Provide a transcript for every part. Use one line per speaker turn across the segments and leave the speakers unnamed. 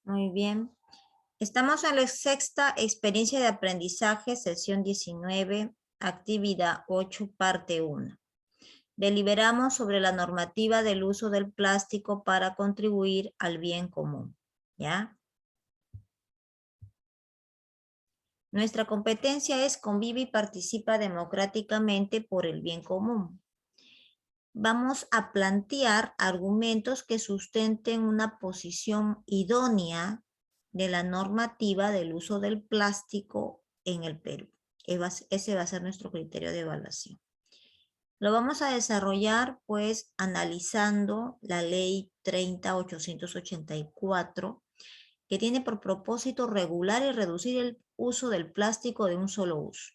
Muy bien. Estamos en la sexta experiencia de aprendizaje, sesión 19, actividad 8, parte 1. Deliberamos sobre la normativa del uso del plástico para contribuir al bien común. ¿Ya? Nuestra competencia es convive y participa democráticamente por el bien común. Vamos a plantear argumentos que sustenten una posición idónea de la normativa del uso del plástico en el Perú. Ese va a ser nuestro criterio de evaluación. Lo vamos a desarrollar pues analizando la ley 30.884 que tiene por propósito regular y reducir el uso del plástico de un solo uso.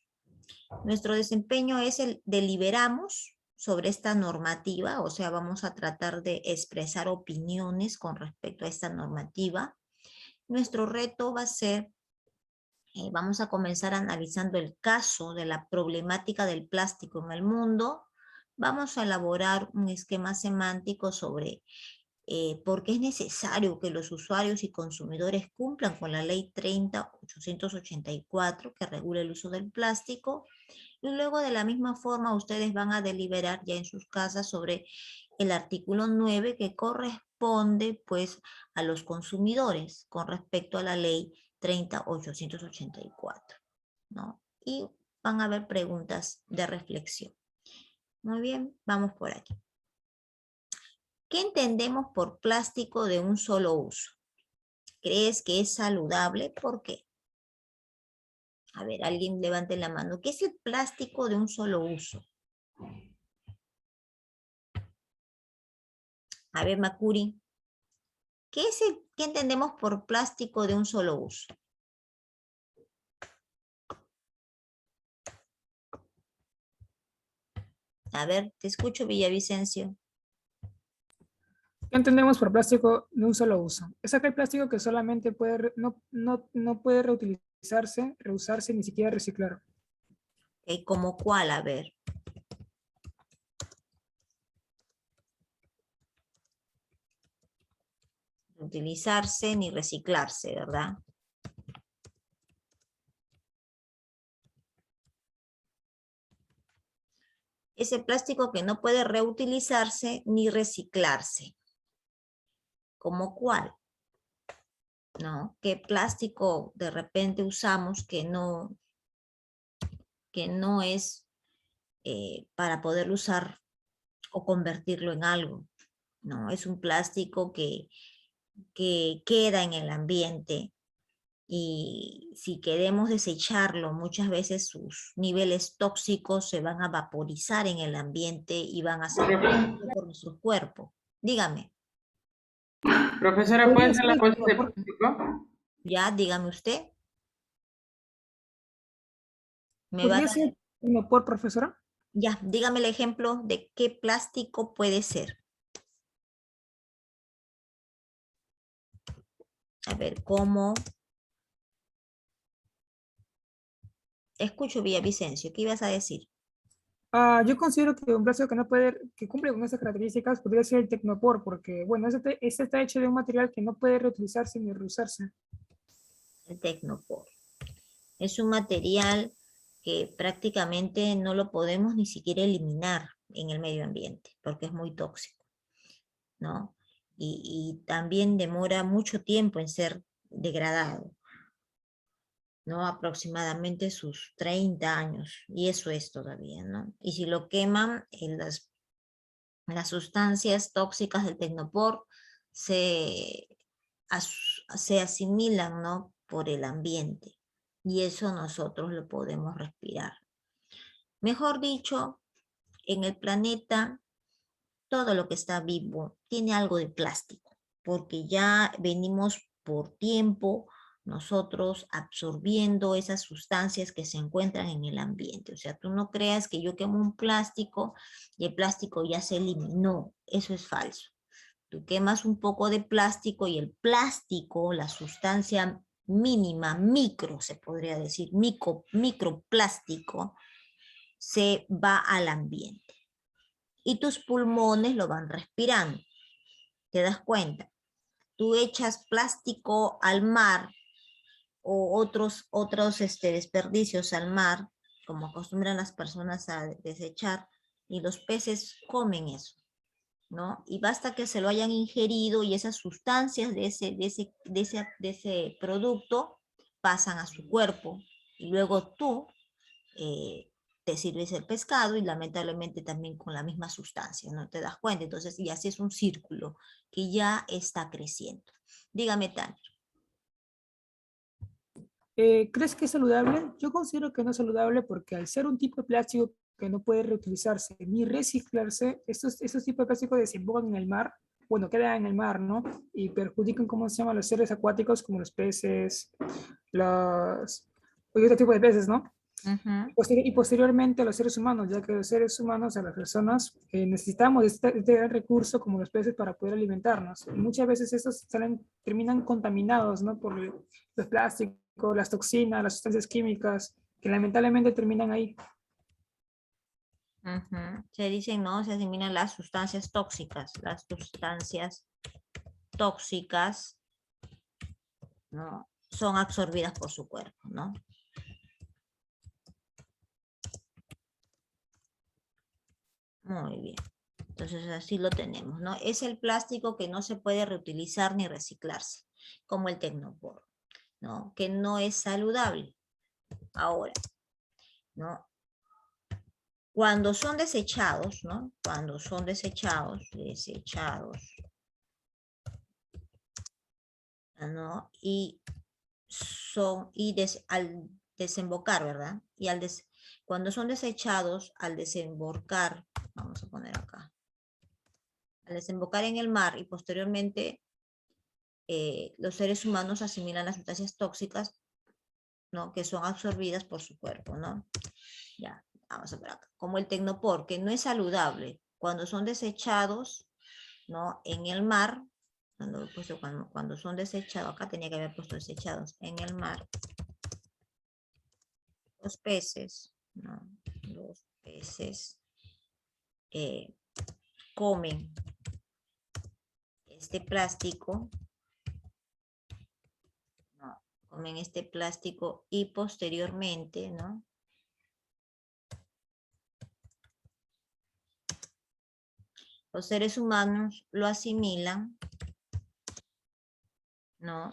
Nuestro desempeño es el deliberamos sobre esta normativa, o sea, vamos a tratar de expresar opiniones con respecto a esta normativa. Nuestro reto va a ser, vamos a comenzar analizando el caso de la problemática del plástico en el mundo. Vamos a elaborar un esquema semántico sobre por qué es necesario que los usuarios y consumidores cumplan con la ley 30.884 que regula el uso del plástico. Y luego de la misma forma ustedes van a deliberar ya en sus casas sobre el artículo 9 que corresponde pues a los consumidores con respecto a la ley 30.884, ¿no? Y van a haber preguntas de reflexión. Muy bien, vamos por aquí. ¿Qué entendemos por plástico de un solo uso? ¿Crees que es saludable? ¿Por qué? A ver, alguien levante la mano. ¿Qué es el plástico de un solo uso? A ver, Macuri. ¿Qué entendemos por plástico de un solo uso? A ver, te escucho, Villavicencio.
¿Qué entendemos por plástico de un solo uso? Es aquel plástico que solamente no puede reutilizarse, reusarse, ni siquiera reciclar.
¿Como cuál? A ver. Utilizarse ni reciclarse, ¿verdad? Ese plástico que no puede reutilizarse ni reciclarse. ¿Como cuál? ¿No? ¿Qué plástico de repente usamos que no es para poderlo usar o convertirlo en algo? ¿No? Es un plástico que queda en el ambiente y si queremos desecharlo, muchas veces sus niveles tóxicos se van a vaporizar en el ambiente y van a ser por nuestro cuerpo. Dígame.
Profesora, ¿puede ser la bolsa de plástico?
Ya, dígame usted. Me va a
¿Podría
dar,
ser por profesora?
ya, dígame el ejemplo de qué plástico puede ser. A ver, ¿cómo? Escucho, Villavicencio, ¿qué ibas a decir?
Yo considero que un plástico que cumple con estas características podría ser el Tecnopor, porque, bueno, este está hecho de un material que no puede reutilizarse ni reusarse.
El Tecnopor. Es un material que prácticamente no lo podemos ni siquiera eliminar en el medio ambiente, porque es muy tóxico, ¿no? Y también demora mucho tiempo en ser degradado, ¿no? Aproximadamente sus 30 años, y eso es todavía, ¿no? Y si lo queman, las sustancias tóxicas del Tecnopor se, se asimilan, ¿no? Por el ambiente, y eso nosotros lo podemos respirar. Mejor dicho, en el planeta, todo lo que está vivo tiene algo de plástico, porque ya venimos por tiempo nosotros absorbiendo esas sustancias que se encuentran en el ambiente. O sea, tú no creas que yo quemo un plástico y el plástico ya se eliminó. Eso es falso. Tú quemas un poco de plástico y el plástico, la sustancia mínima, micro, se podría decir, microplástico, se va al ambiente y tus pulmones lo van respirando. ¿Te das cuenta? tú echas plástico al mar o otros desperdicios al mar, como acostumbran las personas a desechar, y los peces comen eso, ¿no? Y basta que se lo hayan ingerido y esas sustancias de ese producto pasan a su cuerpo y luego tú te sirves el pescado y lamentablemente también con la misma sustancia, no te das cuenta. Entonces, y así es un círculo que ya está creciendo. Dígame, Tania.
¿Crees que es saludable? Yo considero que no es saludable porque al ser un tipo de plástico que no puede reutilizarse ni reciclarse, estos tipos de plástico desembocan en el mar, bueno, quedan en el mar, ¿no? Y perjudican, ¿cómo se llama?, los seres acuáticos como los peces, y otro tipo de peces, ¿no?
Ujú.
Y posteriormente a los seres humanos, ya que los seres humanos, a las personas, necesitamos este gran recurso como los peces para poder alimentarnos. Y muchas veces estos terminan contaminados, ¿no? Por los plásticos, las toxinas, las sustancias químicas, que lamentablemente terminan ahí.
Ujú. Se dicen, no, se eliminan las sustancias tóxicas. Las sustancias tóxicas, ¿no?, son absorbidas por su cuerpo, ¿no? Muy bien. Entonces así lo tenemos, ¿no? Es el plástico que no se puede reutilizar ni reciclarse, como el tecnopor, ¿no? Que no es saludable. Ahora, ¿no? Cuando son desechados, ¿no? Cuando son desechados, ¿no? Y al desembocar, ¿verdad? Cuando son desechados, al desembocar, vamos a poner acá, al desembocar en el mar y posteriormente los seres humanos asimilan las sustancias tóxicas, ¿no?, que son absorbidas por su cuerpo, ¿no? Ya, vamos a ver acá. Como el tecnopor, que no es saludable, cuando son desechados, ¿no?, en el mar, cuando son desechados, acá tenía que haber puesto desechados en el mar, los peces, ¿no? Los peces comen este plástico, ¿no? Comen este plástico y posteriormente, ¿no?, los seres humanos lo asimilan, ¿no?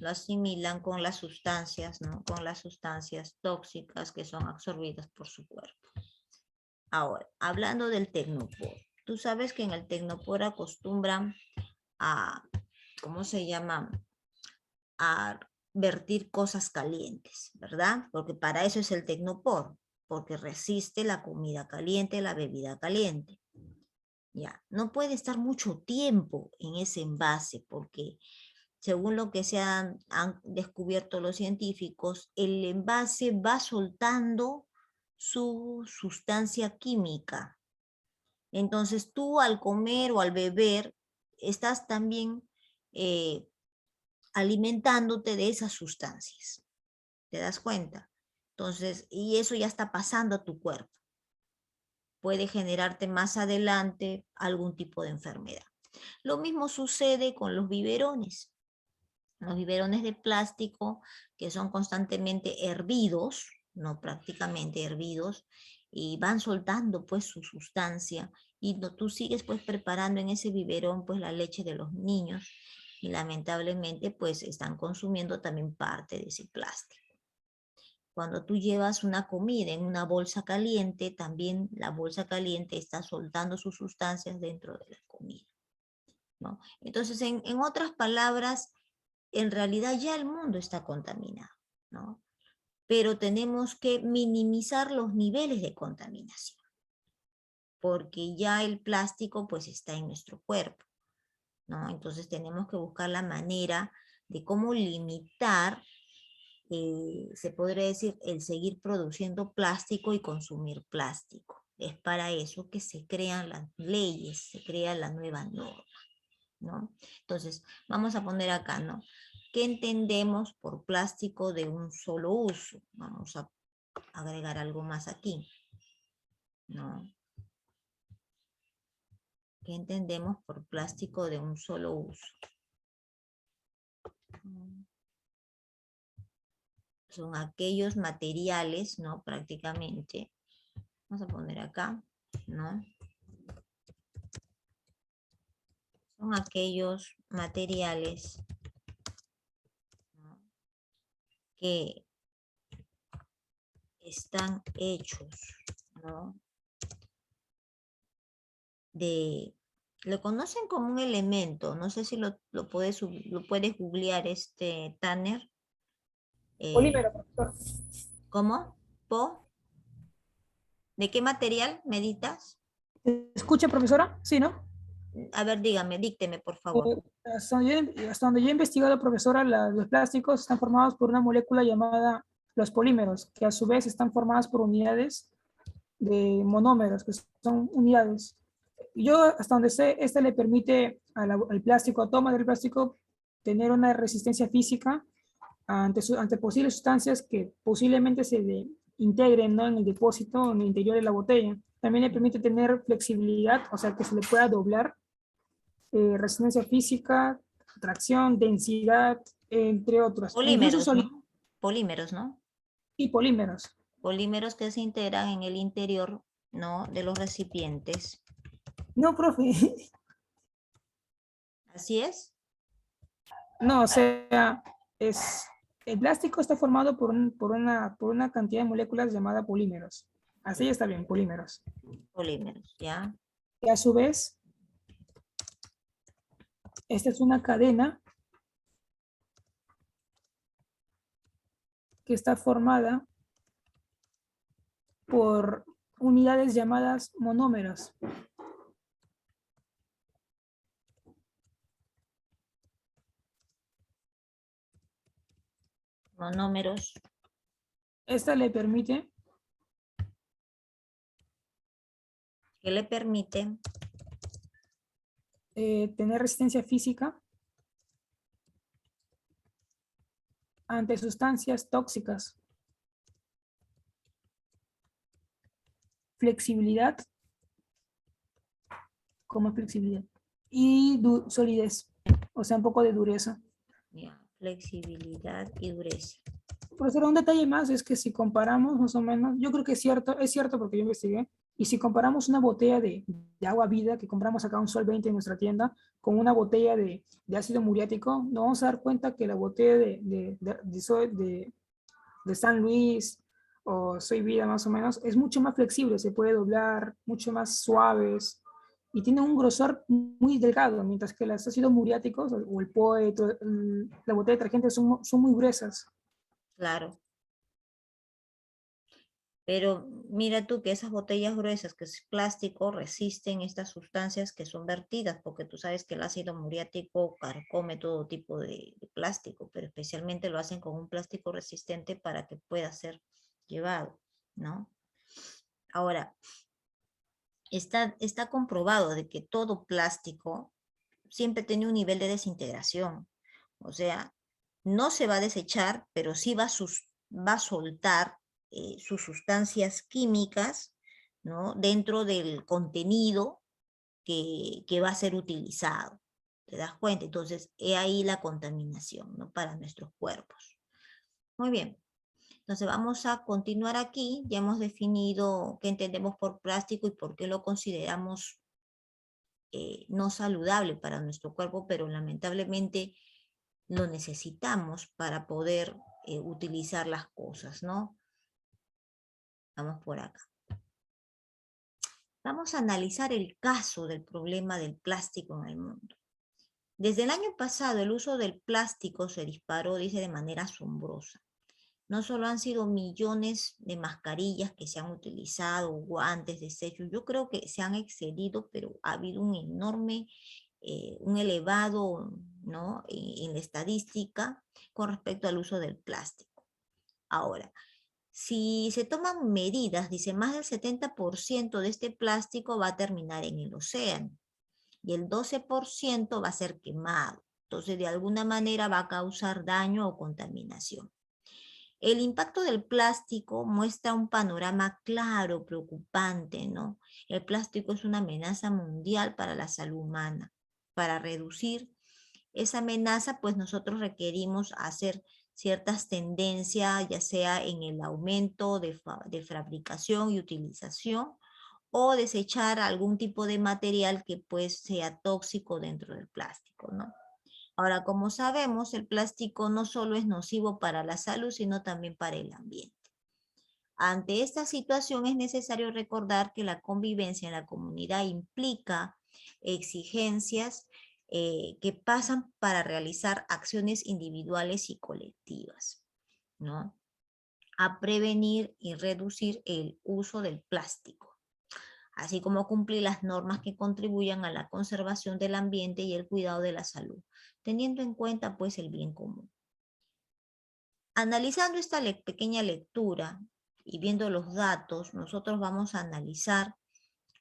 Lo asimilan con las sustancias, ¿no? Con las sustancias tóxicas que son absorbidas por su cuerpo. Ahora, hablando del tecnopor, tú sabes que en el tecnopor acostumbran a, ¿cómo se llama?, a vertir cosas calientes, ¿verdad? Porque para eso es el tecnopor, porque resiste la comida caliente, la bebida caliente. Ya, no puede estar mucho tiempo en ese envase porque según lo que han descubierto los científicos, el envase va soltando su sustancia química. Entonces tú al comer o al beber estás también alimentándote de esas sustancias. ¿Te das cuenta? Entonces, y eso ya está pasando a tu cuerpo. Puede generarte más adelante algún tipo de enfermedad. Lo mismo sucede con los biberones. Los biberones de plástico que son constantemente hervidos, no prácticamente hervidos, y van soltando pues su sustancia y tú sigues pues preparando en ese biberón pues la leche de los niños y lamentablemente pues están consumiendo también parte de ese plástico. Cuando tú llevas una comida en una bolsa caliente, también la bolsa caliente está soltando sus sustancias dentro de la comida, ¿no? Entonces, en otras palabras, en realidad ya el mundo está contaminado, ¿no? Pero tenemos que minimizar los niveles de contaminación, porque ya el plástico pues está en nuestro cuerpo, ¿no? Entonces tenemos que buscar la manera de cómo limitar, se podría decir, el seguir produciendo plástico y consumir plástico. Es para eso que se crean las leyes, se crea la nueva norma, ¿no? Entonces, vamos a poner acá, ¿no? ¿Qué entendemos por plástico de un solo uso? Vamos a agregar algo más aquí, ¿no? ¿Qué entendemos por plástico de un solo uso? Son aquellos materiales, ¿no? Prácticamente. Vamos a poner acá, ¿no? Son aquellos materiales, ¿no? Que están hechos, ¿no? Lo conocen como un elemento, no sé si lo puedes googlear, Tanner.
Polímero, profesor.
¿Cómo? ¿De qué material meditas?
¿Escucha, profesora? Sí, ¿no?
A ver, dígame, dícteme, por favor.
Hasta donde yo he investigado, profesora, los plásticos están formados por una molécula llamada los polímeros, que a su vez están formadas por unidades de monómeros, que son unidades. Yo, hasta donde sé, este le permite al plástico, a toma del plástico, tener una resistencia física ante posibles sustancias que posiblemente integren, ¿no? En el depósito, en el interior de la botella. También le permite tener flexibilidad, o sea, que se le pueda doblar, resistencia física, tracción, densidad, entre otros. E incluso
Polímeros, ¿no? Polímeros, ¿no?
y polímeros.
Polímeros que se integran en el interior, ¿no? De los recipientes.
No, profe.
¿Así es?
No, o sea, el plástico está formado por una cantidad de moléculas llamada polímeros. Así está bien, polímeros.
Polímeros, ¿ya?
Y a su vez, esta es una cadena que está formada por unidades llamadas monómeros.
Monómeros.
Esta le permite
Que le permite
tener resistencia física ante sustancias tóxicas, flexibilidad, como flexibilidad, y solidez, o sea, un poco de dureza.
ya, flexibilidad y dureza.
Profesor, un detalle más es que si comparamos más o menos, yo creo que es cierto porque yo investigué, y si comparamos una botella de agua vida que compramos acá un Sol 20 en nuestra tienda con una botella de ácido muriático, nos vamos a dar cuenta que la botella de San Luis o Soy Vida más o menos es mucho más flexible, se puede doblar, mucho más suaves y tiene un grosor muy delgado, mientras que los ácidos muriáticos o el POE, la botella de detergente son muy gruesas.
Claro. Pero mira tú que esas botellas gruesas, que es plástico, resisten estas sustancias que son vertidas, porque tú sabes que el ácido muriático carcome todo tipo de plástico, pero especialmente lo hacen con un plástico resistente para que pueda ser llevado, ¿no? Ahora, está comprobado de que todo plástico siempre tiene un nivel de desintegración. O sea, no se va a desechar, pero sí va a soltar sus sustancias químicas, ¿no? Dentro del contenido que va a ser utilizado. ¿Te das cuenta? Entonces, he ahí la contaminación, ¿no? Para nuestros cuerpos. Muy bien. Entonces, vamos a continuar aquí. Ya hemos definido qué entendemos por plástico y por qué lo consideramos no saludable para nuestro cuerpo, pero lamentablemente lo necesitamos para poder utilizar las cosas, ¿no? Vamos por acá. Vamos a analizar el caso del problema del plástico en el mundo. Desde el año pasado el uso del plástico se disparó, dice, de manera asombrosa. No solo han sido millones de mascarillas que se han utilizado, guantes, desechos, yo creo que se han excedido, pero ha habido un enorme, un elevado, ¿no? En la estadística con respecto al uso del plástico. Ahora, si se toman medidas, dice, más del 70% de este plástico va a terminar en el océano y el 12% va a ser quemado. Entonces, de alguna manera va a causar daño o contaminación. El impacto del plástico muestra un panorama claro, preocupante, ¿no? El plástico es una amenaza mundial para la salud humana. Para reducir esa amenaza, pues nosotros requerimos hacer ciertas tendencias, ya sea en el aumento de fabricación y utilización, o desechar algún tipo de material que pues sea tóxico dentro del plástico, ¿no? Ahora, como sabemos, el plástico no solo es nocivo para la salud, sino también para el ambiente. Ante esta situación es necesario recordar que la convivencia en la comunidad implica exigencias que pasan para realizar acciones individuales y colectivas, ¿no? A prevenir y reducir el uso del plástico, así como cumplir las normas que contribuyan a la conservación del ambiente y el cuidado de la salud, teniendo en cuenta pues el bien común. Analizando esta pequeña lectura y viendo los datos, nosotros vamos a analizar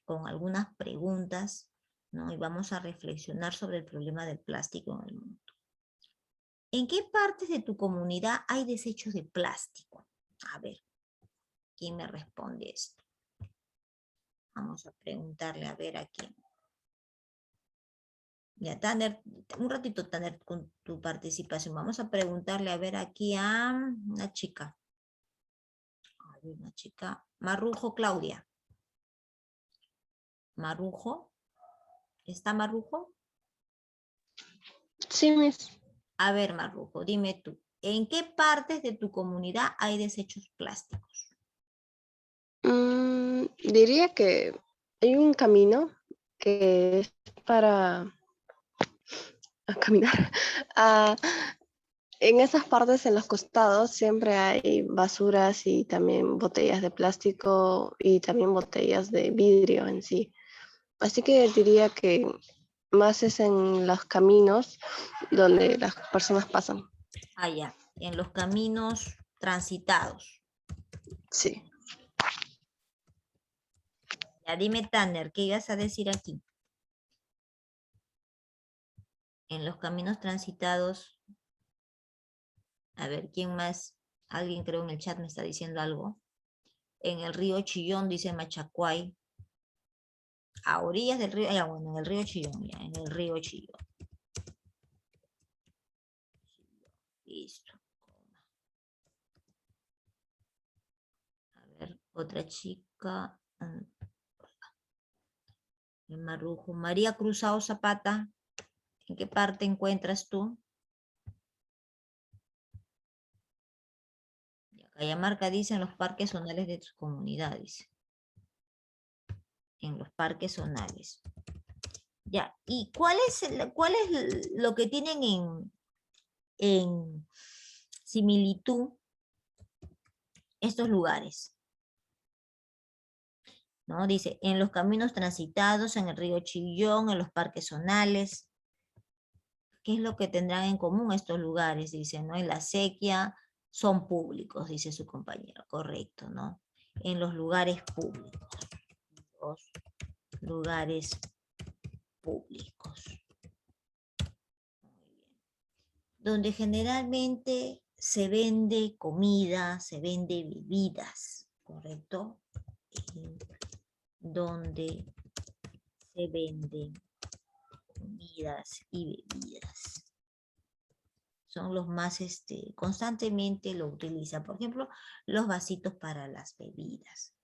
con algunas preguntas, ¿no? Y vamos a reflexionar sobre el problema del plástico en el mundo. ¿En qué partes de tu comunidad hay desechos de plástico? A ver, ¿quién me responde esto? Vamos a preguntarle a ver a quién. Ya, Tanner, un ratito, Tanner, con tu participación. Vamos a preguntarle a ver aquí a una chica. A ver, una chica. Marrujo Claudia. Marrujo. ¿Está Marrujo?
Sí, Miss.
A ver, Marrujo, dime tú. ¿En qué partes de tu comunidad hay desechos plásticos?
Diría que hay un camino que es para caminar. Ah, en esas partes, en los costados, siempre hay basuras y también botellas de plástico y también botellas de vidrio en sí. Así que diría que más es en los caminos donde las personas pasan.
Allá, en los caminos transitados.
Sí.
Ya dime, Tanner, ¿qué ibas a decir aquí? En los caminos transitados. A ver, ¿quién más? Alguien creo en el chat me está diciendo algo. En el río Chillón, dice Machacuay. A orillas del río, ya bueno, en el río Chillón, ya, en el río Chillón. Listo. A ver, otra chica. En Marrujo. María Cruzado Zapata. ¿En qué parte encuentras tú? Cajamarca dice en los parques zonales de tus comunidades. En los parques zonales. Ya, ¿y cuál es lo que tienen en similitud estos lugares? ¿No? Dice, en los caminos transitados, en el río Chillón, en los parques zonales. ¿Qué es lo que tendrán en común estos lugares? Dice, ¿no? En la sequía son públicos, dice su compañero. Correcto, ¿no? En los lugares públicos. Los lugares públicos. Muy bien. Donde generalmente se vende comida, se vende bebidas, ¿correcto? Donde se venden comidas y bebidas. Son los más, constantemente lo utilizan. Por ejemplo, los vasitos para las bebidas,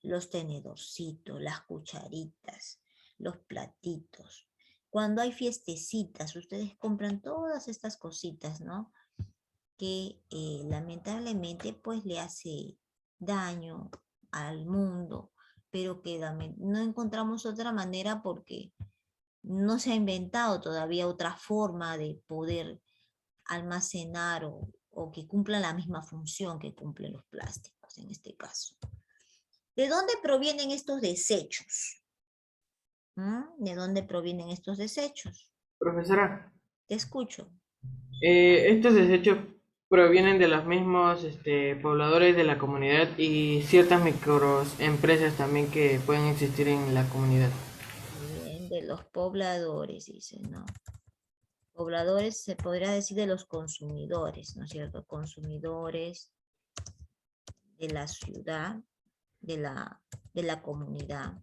los tenedorcitos, las cucharitas, los platitos. Cuando hay fiestecitas, ustedes compran todas estas cositas, ¿no? Que lamentablemente pues le hace daño al mundo, pero que no encontramos otra manera porque no se ha inventado todavía otra forma de poder almacenar o que cumpla la misma función que cumplen los plásticos en este caso. ¿De dónde provienen estos desechos? ¿De dónde provienen estos desechos?
Profesora,
Te escucho.
estos desechos provienen de los mismos pobladores de la comunidad y ciertas microempresas también que pueden existir en la comunidad.
Bien, de los pobladores, dice, ¿no? Pobladores se podría decir de los consumidores, ¿no es cierto? Consumidores de la ciudad, de la comunidad.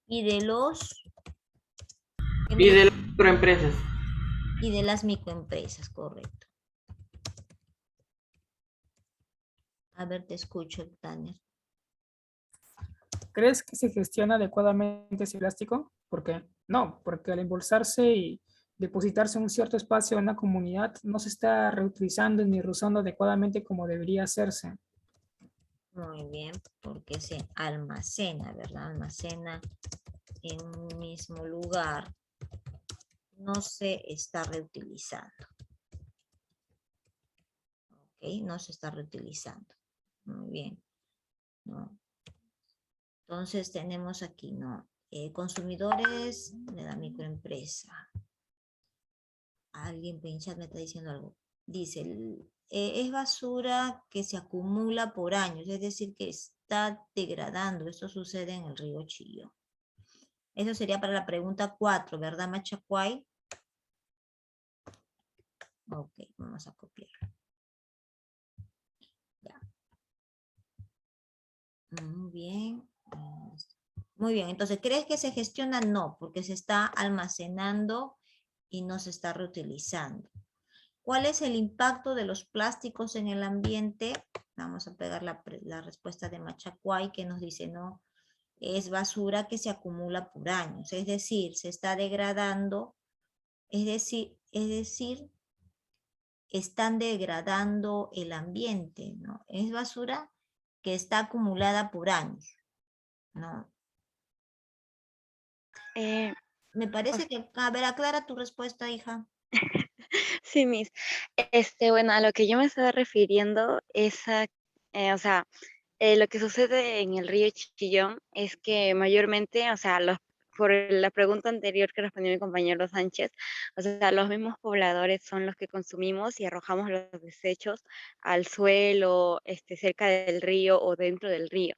Y de los
Y de las microempresas.
Y de las microempresas, correcto. A ver, te escucho, Tania.
¿Crees que se gestiona adecuadamente ese plástico? ¿Por qué? No, porque al embolsarse y depositarse en un cierto espacio en la comunidad, no se está reutilizando ni reusando adecuadamente como debería hacerse.
Muy bien, porque se almacena, ¿verdad? Almacena en un mismo lugar. No se está reutilizando. ¿Ok? No se está reutilizando. Muy bien. ¿No? Entonces tenemos aquí, ¿no? Consumidores de la microempresa. Alguien en chat me está diciendo algo. Dice, es basura que se acumula por años, es decir, que está degradando. Esto sucede en el río Chillón. Eso sería para la pregunta 4, ¿verdad, Machacuay? Ok, vamos a copiar. Ya. Muy bien. Muy bien, entonces, ¿crees que se gestiona? No, porque se está almacenando y no se está reutilizando. ¿Cuál es el impacto de los plásticos en el ambiente? Vamos a pegar la respuesta de Machacuay que nos dice, no, es basura que se acumula por años, es decir, se está degradando, es decir, están degradando el ambiente, ¿no? Es basura que está acumulada por años, ¿no? Me parece que, a ver, aclara tu respuesta, hija.
Sí, Miss. Bueno, a lo que yo me estaba refiriendo es a, o sea, lo que sucede en el río Chillón es que mayormente, o sea, por la pregunta anterior que respondió mi compañero Sánchez, o sea, los mismos pobladores son los que consumimos y arrojamos los desechos al suelo, cerca del río o dentro del río.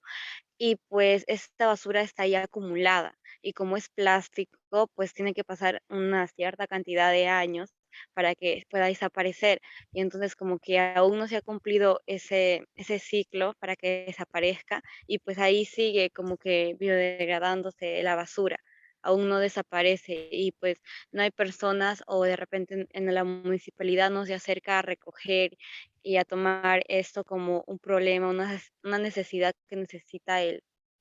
Y pues esta basura está ahí acumulada y como es plástico, pues tiene que pasar una cierta cantidad de años para que pueda desaparecer. Y entonces como que aún no se ha cumplido ese ciclo para que desaparezca y pues ahí sigue como que biodegradándose la basura. Aún no desaparece y pues no hay personas o de repente en la municipalidad no se acerca a recoger y a tomar esto como un problema, una necesidad que necesita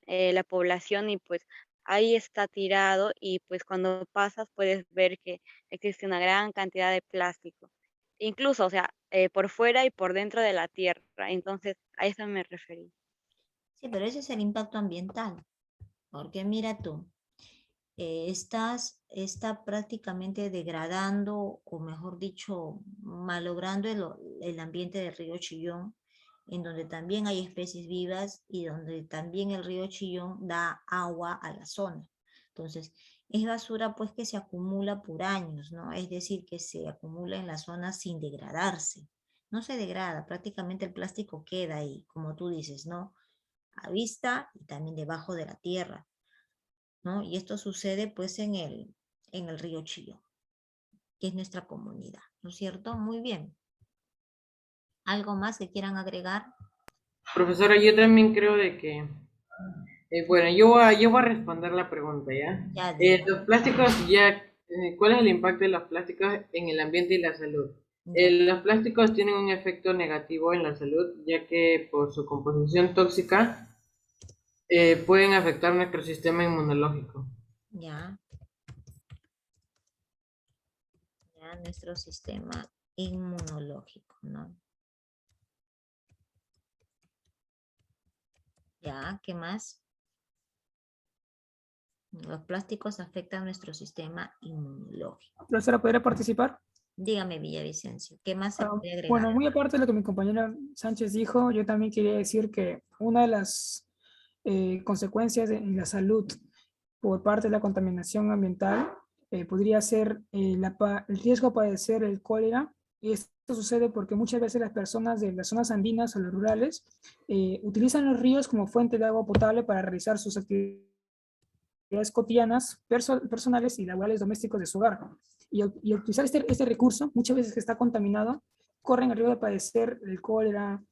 la población y pues ahí está tirado y pues cuando pasas puedes ver que existe una gran cantidad de plástico, incluso, o sea, por fuera y por dentro de la tierra. Entonces, a eso me referí.
Sí, pero ese es el impacto ambiental, porque mira tú, está prácticamente degradando, o mejor dicho, malogrando el ambiente del río Chillón, en donde también hay especies vivas y donde también el río Chillón da agua a la zona. Entonces, es basura pues que se acumula por años, ¿no? Es decir, que se acumula en la zona sin degradarse. No se degrada, prácticamente el plástico queda ahí, como tú dices, ¿no? A vista y también debajo de la tierra, ¿no? Y esto sucede pues en el río Chillón, que es nuestra comunidad, ¿no es cierto? Muy bien. ¿Algo más que quieran agregar?
Profesora, yo también creo de que, bueno, yo voy a responder la pregunta, ¿ya?
Ya digo,
Los plásticos, ¿cuál es el impacto de los plásticos en el ambiente y la salud?
ya.
Los plásticos tienen un efecto negativo en la salud, ya que por su composición tóxica pueden afectar nuestro sistema inmunológico.
Ya, ya nuestro sistema inmunológico, ¿no? Ya, ¿qué más? Los plásticos afectan nuestro sistema inmunológico.
Profesora, ¿podría participar?
Dígame, Villavicencio, ¿qué más se puede agregar?
Bueno, muy aparte de lo que mi compañera Sánchez dijo, yo también quería decir que una de las consecuencias en la salud por parte de la contaminación ambiental podría ser el riesgo a padecer el cólera. Y esto sucede porque muchas veces las personas de las zonas andinas o los rurales utilizan los ríos como fuente de agua potable para realizar sus actividades cotidianas, personales y laborales domésticos de su hogar. Y al utilizar este recurso, muchas veces que está contaminado, corren el riesgo de padecer el cólera,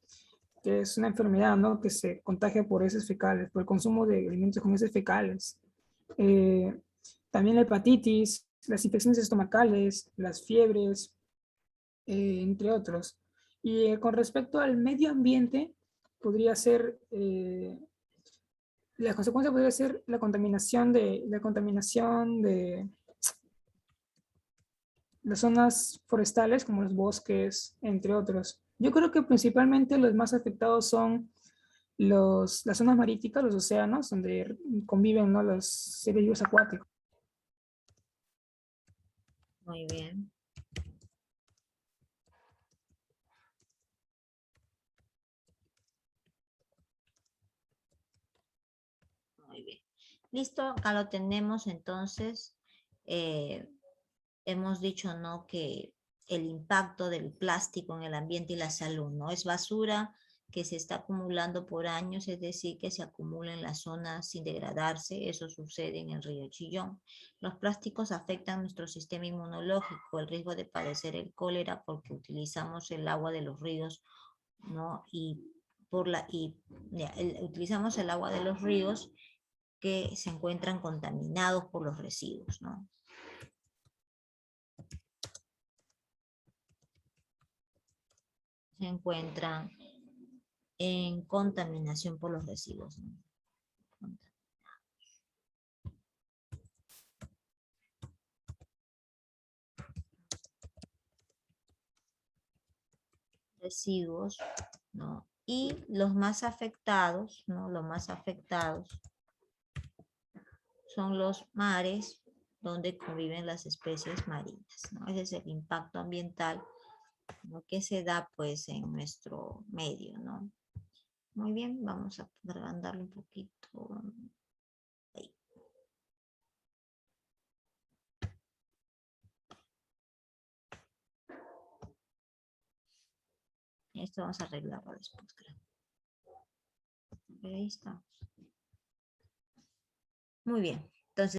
que es una enfermedad, ¿no? Que se contagia por heces fecales, por el consumo de alimentos con heces fecales. También la hepatitis las infecciones estomacales, las fiebres, entre otros. Y con respecto al medio ambiente, podría ser, la consecuencia podría ser la contaminación de las zonas forestales, como los bosques, entre otros. Yo creo que principalmente los más afectados son las zonas marítimas, los océanos, donde conviven, ¿no?, los seres vivos acuáticos.
Muy bien. Muy bien. Listo, acá lo tenemos entonces. Hemos dicho, ¿no?, que el impacto del plástico en el ambiente y la salud, ¿no? Es basura que se está acumulando por años, es decir, que se acumula en las zonas sin degradarse. Eso sucede en el río Chillón. Los plásticos afectan nuestro sistema inmunológico, el riesgo de padecer el cólera porque utilizamos el agua de los ríos, ¿no? Utilizamos el agua de los ríos que se encuentran contaminados por los residuos, ¿no? Se encuentran en contaminación por los residuos, ¿no? Residuos, ¿no? Y los más afectados, ¿no? Los más afectados son los mares donde conviven las especies marinas, ¿no? Ese es el impacto ambiental, ¿no?, que se da pues en nuestro medio, ¿no? Muy bien, vamos a agrandarlo un poquito. Ahí. Esto vamos a arreglarlo después, creo. Ahí está. Muy bien.